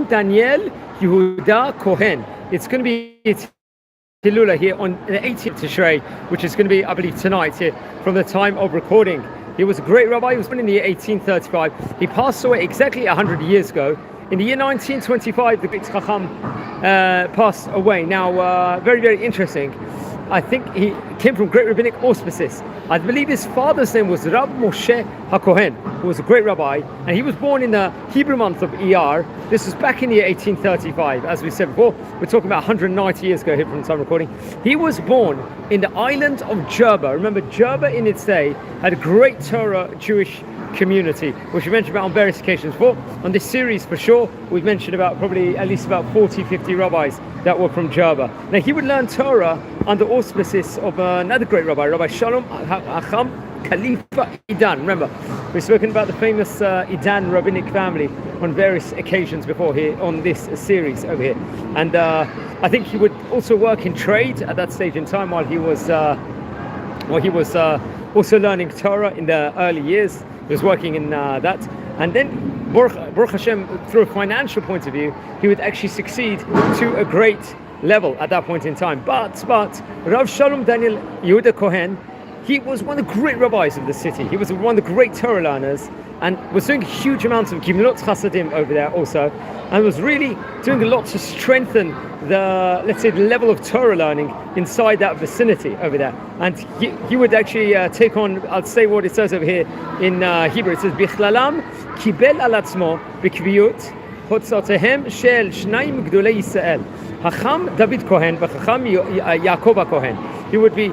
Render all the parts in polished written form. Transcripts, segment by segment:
Shalom, Daniel, Yehudah, Cohen. It's going to be Hilula here on the 18th Tishrei, which is going to be, I believe, tonight here from the time of recording. He was a great rabbi. He was born in the year 1835. He passed away exactly 100 years ago. In the year 1925, the great Chacham passed away. Now, very, very interesting. I think he came from great rabbinic auspices. I believe his father's name was Rab Moshe HaKohen, who was a great rabbi, and he was born in the Hebrew month of Iyar. This was back in the year 1835, as we said before. We're talking about 190 years ago here from the time recording. He was born in the island of Jerba. Remember, Jerba in its day had a great Torah Jewish community, which we mentioned about on various occasions before. On this series, for sure, we've mentioned about probably at least about 40-50 rabbis that were from Jerba. Now, he would learn Torah under auspices of another great rabbi, Rabbi Shalom Acham Khalifa Idan. Remember, we've spoken about the famous Idan rabbinic family on various occasions before here on this series over here. And I think he would also work in trade at that stage in time while he was also learning Torah in the early years. He was working in that, and then Baruch Hashem, through a financial point of view, he would actually succeed to a great level at that point in time. But Rav Shalom Daniel Yehudah Cohen, he was one of the great rabbis of the city. He was one of the great Torah learners, and was doing huge amounts of Gimlot Chasadim over there also, and was really doing a lot to strengthen the, let's say, the level of Torah learning inside that vicinity over there. And he would actually take on, I'll say what it says over here in Hebrew. It says, Bichlalam kibel al atzmo b'kviyut hotzatehem shel shnayim gdolei Yisrael, Hacham David Cohen v'Chacham Yaakov Cohen. He would be,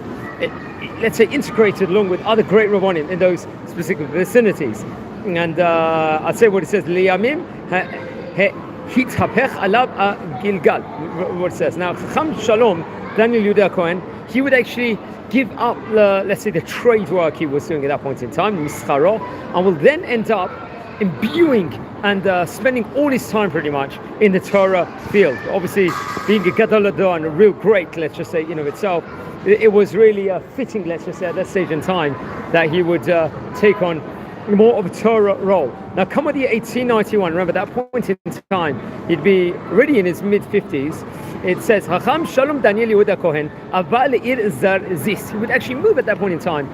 let's say, integrated along with other great rabbanim in those specific vicinities. And I'll say what it says, Liyamim hitapech alab Gilgal, what it says. Now, Chacham Shalom, Daniel Yehudah Cohen, he would actually give up, let's say, the trade work he was doing at that point in time, mischaro, and will then end up imbuing and spending all his time pretty much in the Torah field. Obviously, being a Gadol Hador and a real great, let's just say, in of itself, it was really fitting, let's just say, at that stage in time, that he would take on more of a Torah role. Now, come with the 1891, remember that point in time, he'd be already in his mid-50s. It says, Hacham Shalom Daniel Yehudah Cohen, Aval Le'ir Zarzis. He would actually move at that point in time,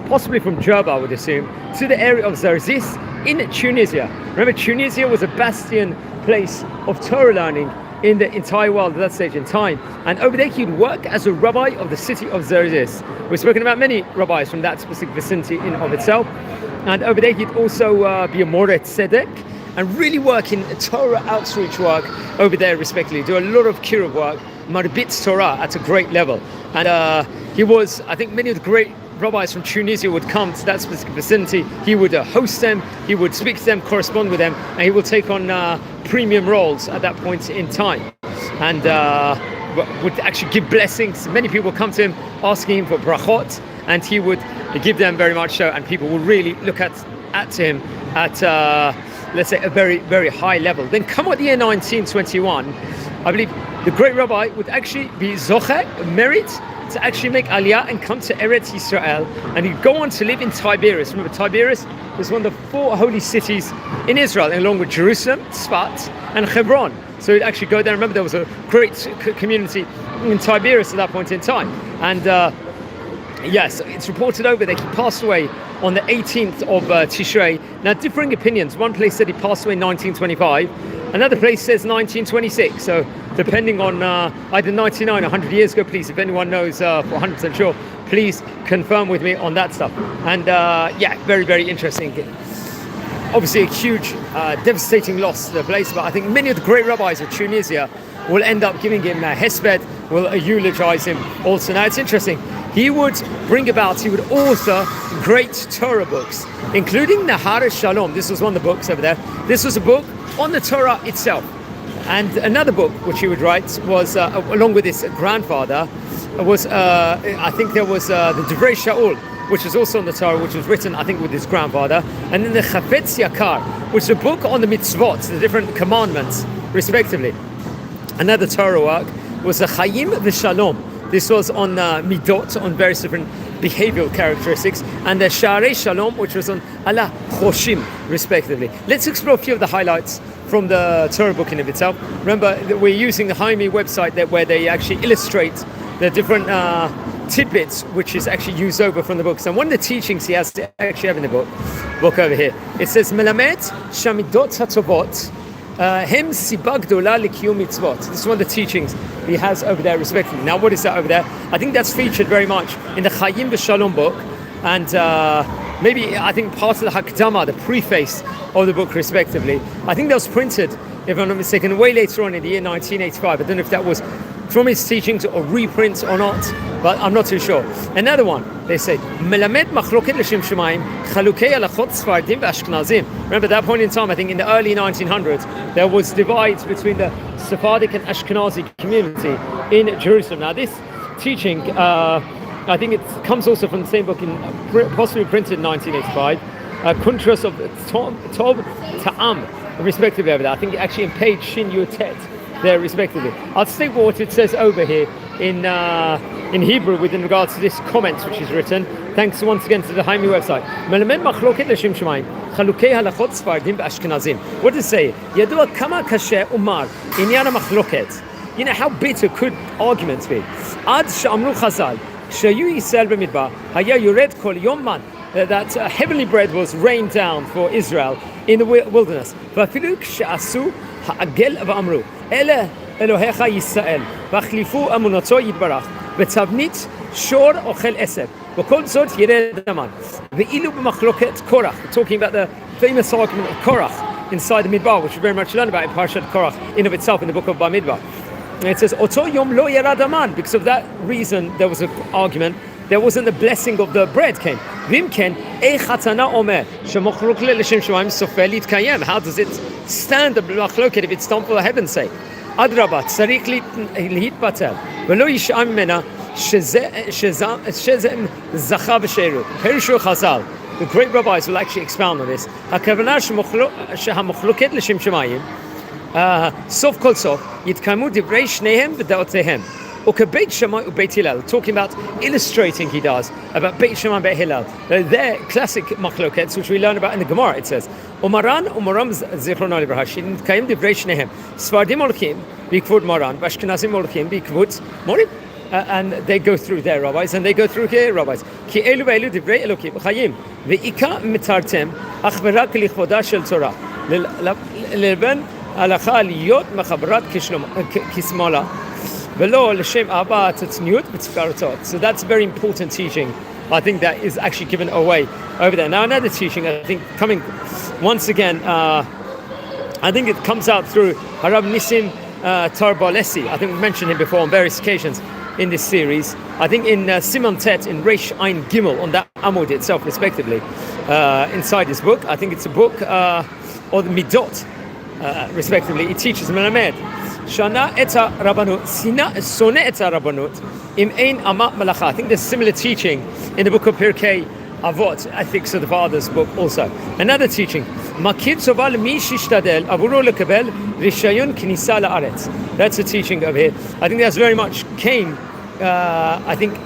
possibly from Jerba, I would assume, to the area of Zarzis in Tunisia. Remember, Tunisia was a bastion place of Torah learning in the entire world at that stage in time. And over there, he'd work as a rabbi of the city of Zarzis. We've spoken about many rabbis from that specific vicinity in of itself. And over there, he'd also be a Mora Tzedek and really work in Torah outreach work over there, respectively. Do a lot of kiruv work, Marabitz Torah at a great level. And he was, I think, many of the great rabbis from Tunisia would come to that specific vicinity. He would host them, he would speak to them, correspond with them, and he would take on premium roles at that point in time. And would actually give blessings. Many people would come to him asking him for brachot, and he would give them very much so, and people would really look at him at, let's say, a very, very high level. Then come with the year 1921, I believe the great rabbi would actually be zoche, merit, to actually make aliyah and come to Eretz Yisrael, and he'd go on to live in Tiberias. Remember, Tiberias was one of the 4 holy cities in Israel, along with Jerusalem, Tzfat, and Hebron. So he'd actually go there. Remember, there was a great community in Tiberias at that point in time. And yes, it's reported over that he passed away on the 18th of Tishrei. Now, differing opinions. One place said he passed away in 1925. Another place says 1926. So depending on either 99 or 100 years ago, please, if anyone knows for 100% sure, please confirm with me on that stuff. And yeah, very, very interesting. Obviously a huge, devastating loss to the place, but I think many of the great rabbis of Tunisia will end up giving him hesped, will eulogize him also. Now, it's interesting. He would author great Torah books, including Nahar Shalom. This was one of the books over there. This was a book on the Torah itself. And another book which he would write was, along with his grandfather, was, I think there was the Divrei Shaul, which was also on the Torah, which was written, I think, with his grandfather. And then the Chafetz Yakar, which is a book on the mitzvot, the different commandments, respectively. Another Torah work was the Chayim v'Shalom. This was on midot, on various different behavioral characteristics, and the Sharei Shalom, which was on Allah Choshim, respectively. Let's explore a few of the highlights from the Torah book in of itself. Remember, we're using the Jaime website where they actually illustrate the different tidbits which is actually used over from the books. And one of the teachings he has to actually have in the book over here, it says Melamed Shamidot Hatovot Hem Siba Gdola Likiyum Mitzvot. This is one of the teachings he has over there respectively. Now what is that over there? I think that's featured very much in the Chaim Shalom book, and maybe I think part of the Hakdama, the preface of the book respectively. I think that was printed, if I'm not mistaken, way later on in the year 1985. I don't know if that was from his teachings or reprints or not, but I'm not too sure. Another one, they say, Melamed Machloket L'Shem Shemaim Chalukei Halachot Sfardim V'Ashkenazim. Remember, at that point in time, I think in the early 1900s, there was divides between the Sephardic and Ashkenazi community in Jerusalem. Now, this teaching, I think it comes also from the same book, possibly printed in 1985, Kuntras of Tov Ta'am, respectively over there. I think actually in page Shin Yutet, there respectively. I'll state what it says over here in Hebrew with regards to this comment which is written. Thanks once again to the Jaime website. What does it say? You know how bitter could arguments be? That heavenly bread was rained down for Israel in the wilderness. אלה אלוהיך ישראל, והחליפו אמונתו יתברך, ותבנית שור אוכל עשב, וכל זאת ירד המן. ואילו במחלוקת קורח, talking about the famous argument of Korach inside the Midbar, which we very much learn about in Parashat Korach in of itself in the book of Bamidbar. And it says, אותו יום לא ירד המן, because of that reason there was an argument. There wasn't the blessing of the bread came. ואם כן, איך התנא אומר שמחלוקת לשם שמיים סופר להתקיים? How does it stand the מחלוקת if it's done for heaven's sake? אדרבה, צריך להתבטל, ולא ישאר ממנה שזה זכה בשאלות. פירושו חז"ל, the great rabbis will actually expound on this. הכוונה שהמחלוקת לשם שמיים, סוף כל סוף, יתקיימו דברי שניהם ודעותיהם. Beit Shammai Beit Hillel, talking about illustrating he does about Beit Shammai Beit Hillel. They're classic machlokets which we learn about in the Gemara. It says, Umaran Umaram Zichrono Libraha Shin Kayim Divrei Shnehem Sfardim Olchim Bikvud Maran Ashkenazim Olchim Bikvud Morim. And they go through their rabbis and they go through their rabbis. Ki elu ve'elu divrei Elokim Chayim ve'ika mitartem ach verak lichvoda shel Torah leben halacha aliyot mechabrat kismola. So that's a very important teaching. I think that is actually given away over there. Now another teaching, I think, coming once again, I think it comes out through Harab Nissim Tarbalesi. I think we mentioned him before on various occasions in this series. I think in Simon Tet, in Reish Ein Gimel, on that Amud itself, respectively, inside this book. I think it's a book, or the Midot, respectively. It teaches Melamed. Shana eta Rabbanut, Sone eta Rabbanut, im ein amat malacha. I think there's similar teaching in the book of Pirkei Avot, I think so, the father's book also. Another teaching, Makir Soval mi shishtadel avuro lekabel rishayon knisa la'aretz. That's a teaching over here. I think that's very much came, I think,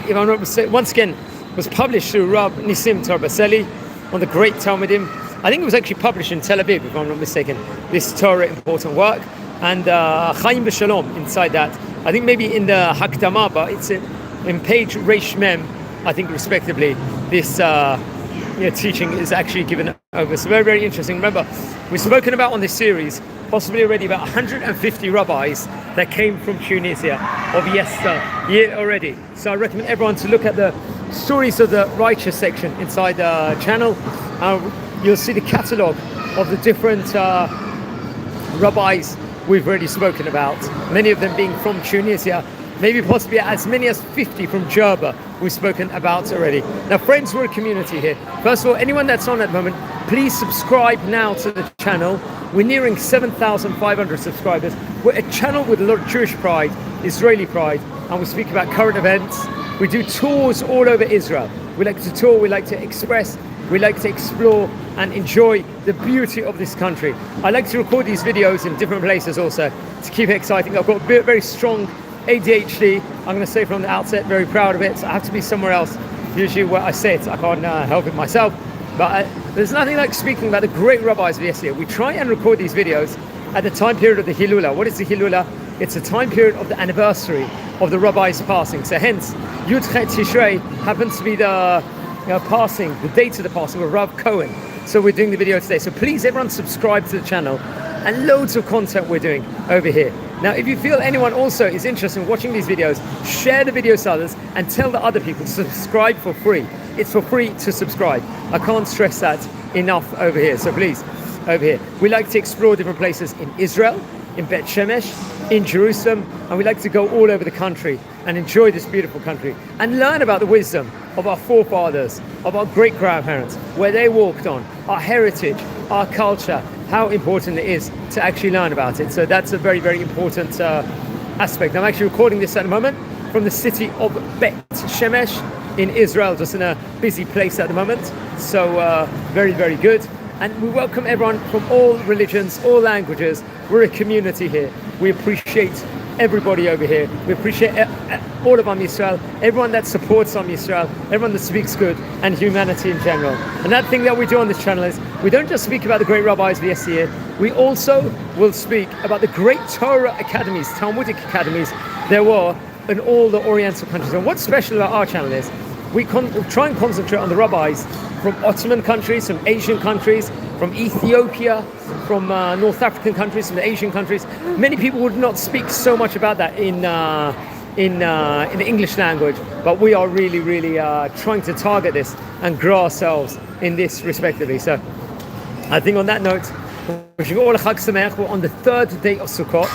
if I'm not mistaken, once again, was published through Rab Nissim Tarbaseli on the great Talmudim. I think it was actually published in Tel Aviv, if I'm not mistaken, this Torah important work. And Chaim Shalom inside that. I think maybe in the Hakdama, but it's in page Reish Mem, I think respectively, this teaching is actually given over. So very, very interesting. Remember, we've spoken about on this series, possibly already about 150 rabbis that came from Tunisia of yesteryear already. So I recommend everyone to look at the stories of the righteous section inside the channel. You'll see the catalogue of the different rabbis we've already spoken about, many of them being from Tunisia, maybe possibly as many as 50 from Jerba we've spoken about already. Now friends, we're a community here. First of all, anyone that's on at the moment, please subscribe now to the channel. We're nearing 7,500 subscribers. We're a channel with a lot of Jewish pride, Israeli pride, and we speak about current events. We do tours all over Israel. We like to tour, we like to express, we like to explore and enjoy the beauty of this country. I like to record these videos in different places also to keep it exciting. I've got a very strong ADHD. I'm going to say from the outset, very proud of it. So I have to be somewhere else. Usually where I sit, I can't help it myself. But there's nothing like speaking about the great rabbis of yesteryear. We try and record these videos at the time period of the Hilula. What is the Hilula? It's a time period of the anniversary of the rabbi's passing. So hence, Yud Chet Tishrei happens to be the passing, the date of the passing of Rav Cohen. So we're doing the video today. So please, everyone, subscribe to the channel, and loads of content we're doing over here. Now, if you feel anyone also is interested in watching these videos, share the videos to others and tell the other people to subscribe for free. It's for free to subscribe. I can't stress that enough over here. So please, over here. We like to explore different places in Israel, in Bet Shemesh, in Jerusalem, and we like to go all over the country and enjoy this beautiful country and learn about the wisdom of our forefathers, of our great-grandparents, where they walked on, our heritage, our culture, how important it is to actually learn about it. So that's a very, very important aspect. I'm actually recording this at the moment from the city of Bet Shemesh in Israel, just in a busy place at the moment. So very, very good. And we welcome everyone from all religions, all languages. We're a community here. We appreciate everybody over here. We appreciate all of Am Yisrael, everyone that supports Am Yisrael, everyone that speaks good, and humanity in general. And that thing that we do on this channel is we don't just speak about the great rabbis of yesteryear, we also will speak about the great Torah academies, Talmudic academies there were in all the Oriental countries. And what's special about our channel is we try and concentrate on the rabbis from Ottoman countries, from Asian countries, from Ethiopia, from North African countries, from the Asian countries. Many people would not speak so much about that in the English language, but we are really, really trying to target this and grow ourselves in this respectively. So I think on that note, wishing all a Chag Sameach. We're on the third day of Sukkot.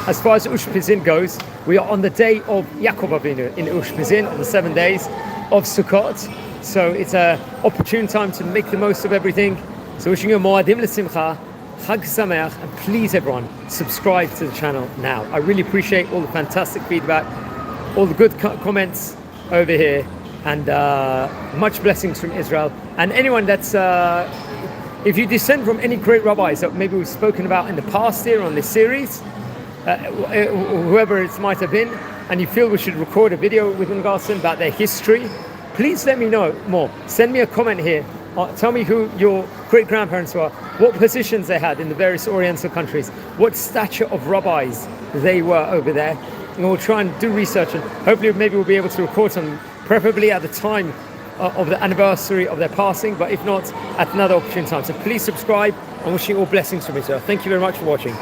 As far as Ush Pizin goes, we are on the day of Yaakov Avinu in Ush Pizin, on the 7 days of Sukkot. So it's an opportune time to make the most of everything. So wishing you Moadim L'Simcha, Chag Sameach, and please everyone, subscribe to the channel now. I really appreciate all the fantastic feedback, all the good comments over here, and much blessings from Israel. And anyone that's, if you descend from any great rabbis that maybe we've spoken about in the past here on this series, whoever it might have been, and you feel we should record a video with regards to them about their history, please let me know more. Send me a comment here. Tell me who your great-grandparents were, what positions they had in the various Oriental countries, what stature of rabbis they were over there. And we'll try and do research, and hopefully maybe we'll be able to record some, preferably at the time of the anniversary of their passing, but if not, at another opportune time. So please subscribe, and wishing you all blessings from Israel. Thank you very much for watching.